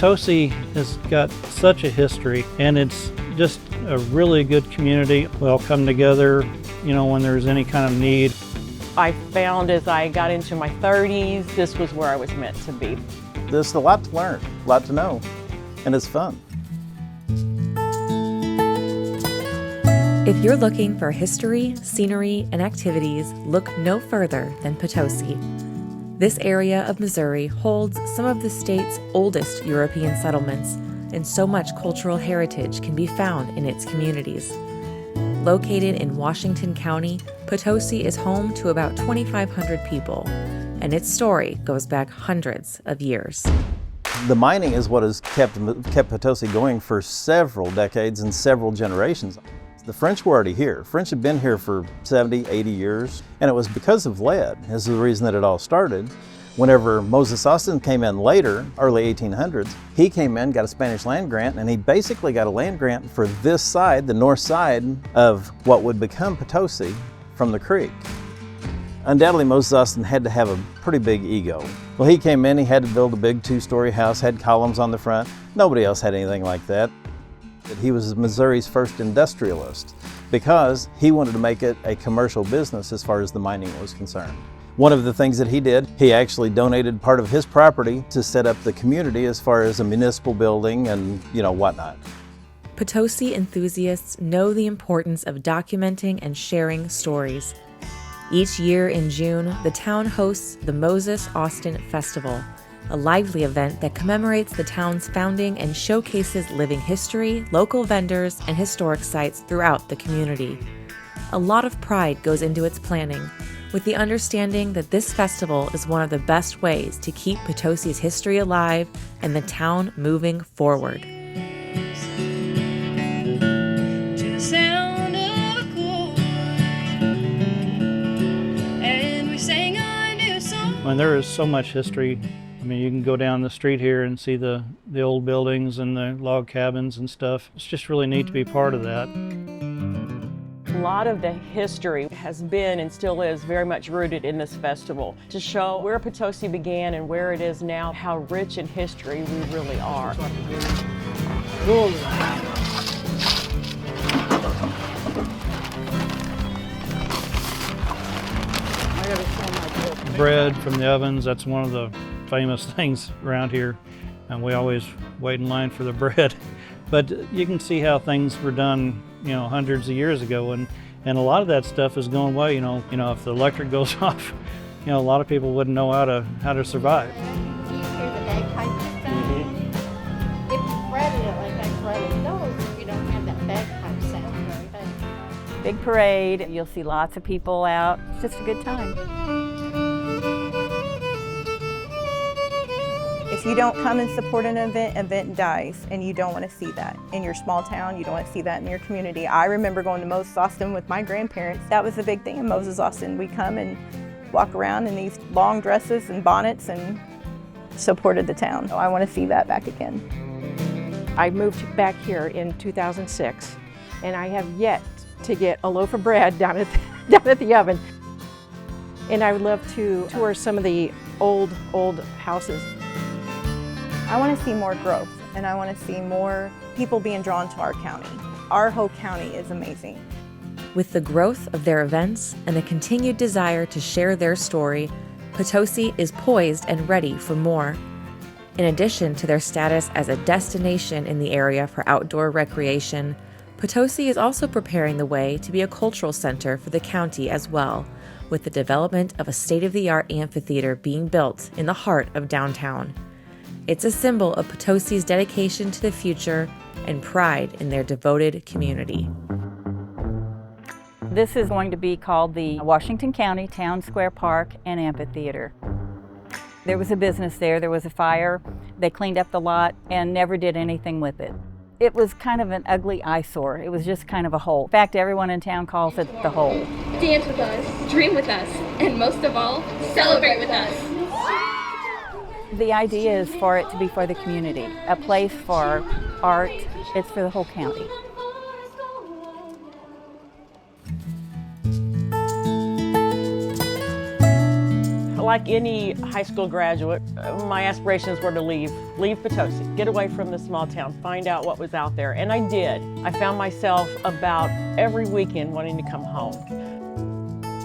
Potosi has got such a history, and it's just a really good community. We all come together, when there's any kind of need. I found as I got into my 30s, this was where I was meant to be. There's a lot to learn, a lot to know, and it's fun. If you're looking for history, scenery, and activities, look no further than Potosi. This area of Missouri holds some of the state's oldest European settlements, and so much cultural heritage can be found in its communities. Located in Washington County, Potosi is home to about 2,500 people, and its story goes back hundreds of years. The mining is what has kept Potosi going for several decades and several generations. The French were already here. French had been here for 70, 80 years, and it was because of lead. This is the reason that it all started. Whenever Moses Austin came in later, early 1800s, he came in, got a Spanish land grant, and he basically got a land grant for this side, the north side of what would become Potosi from the creek. Undoubtedly, Moses Austin had to have a pretty big ego. Well, he came in, he had to build a big 2-story house, had columns on the front. Nobody else had anything like that. He was Missouri's first industrialist because he wanted to make it a commercial business as far as the mining was concerned. One of the things that he did, he actually donated part of his property to set up the community as far as a municipal building and, whatnot. Potosi enthusiasts know the importance of documenting and sharing stories. Each year in June, the town hosts the Moses Austin Festival, a lively event that commemorates the town's founding and showcases living history, local vendors, and historic sites throughout the community. A lot of pride goes into its planning, with the understanding that this festival is one of the best ways to keep Potosi's history alive and the town moving forward. When there is so much history, you can go down the street here and see the old buildings and the log cabins and stuff. It's just really neat to be part of that. A lot of the history has been and still is very much rooted in this festival to show where Potosi began and where it is now, how rich in history we really are. Bread from the ovens, that's one of the famous things around here, and we always wait in line for the bread. But you can see how things were done, hundreds of years ago, and a lot of that stuff is going away. If the electric goes off, a lot of people wouldn't know how to survive. Do you hear the bagpipes sound? If you threaded it like I threaded those, you don't have that bagpipe sound, right? Big parade, you'll see lots of people out. It's just a good time. If you don't come and support an event dies, and you don't want to see that in your small town, you don't want to see that in your community. I remember going to Moses Austin with my grandparents. That was the big thing in Moses Austin. We come and walk around in these long dresses and bonnets and supported the town. I want to see that back again. I moved back here in 2006, and I have yet to get a loaf of bread down at the oven. And I would love to tour some of the old houses. I want to see more growth, and I want to see more people being drawn to our county. Our whole county is amazing. With the growth of their events and the continued desire to share their story, Potosi is poised and ready for more. In addition to their status as a destination in the area for outdoor recreation, Potosi is also preparing the way to be a cultural center for the county as well, with the development of a state-of-the-art amphitheater being built in the heart of downtown. It's a symbol of Potosi's dedication to the future and pride in their devoted community. This is going to be called the Washington County Town Square Park and Amphitheater. There was a business there was a fire, they cleaned up the lot and never did anything with it. It was kind of an ugly eyesore. It was just kind of a hole. In fact, everyone in town calls it the hole. Dance with us, dream with us, and most of all, celebrate with us. The idea is for it to be for the community, a place for art. It's for the whole county. Like any high school graduate, my aspirations were to leave Potosi, get away from the small town, find out what was out there, and I did. I found myself about every weekend wanting to come home.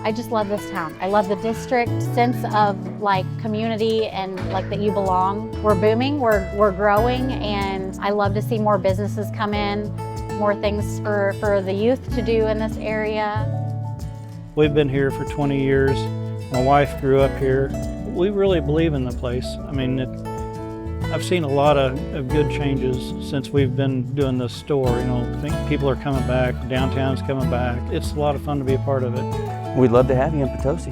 I just love this town. I love the district, sense of like community and like that you belong. We're booming, we're growing, and I love to see more businesses come in, more things for the youth to do in this area. We've been here for 20 years. My wife grew up here. We really believe in the place. I mean, I've seen a lot of good changes since we've been doing this store. You know, I think people are coming back, downtown's coming back. It's a lot of fun to be a part of it. We'd love to have you in Potosi.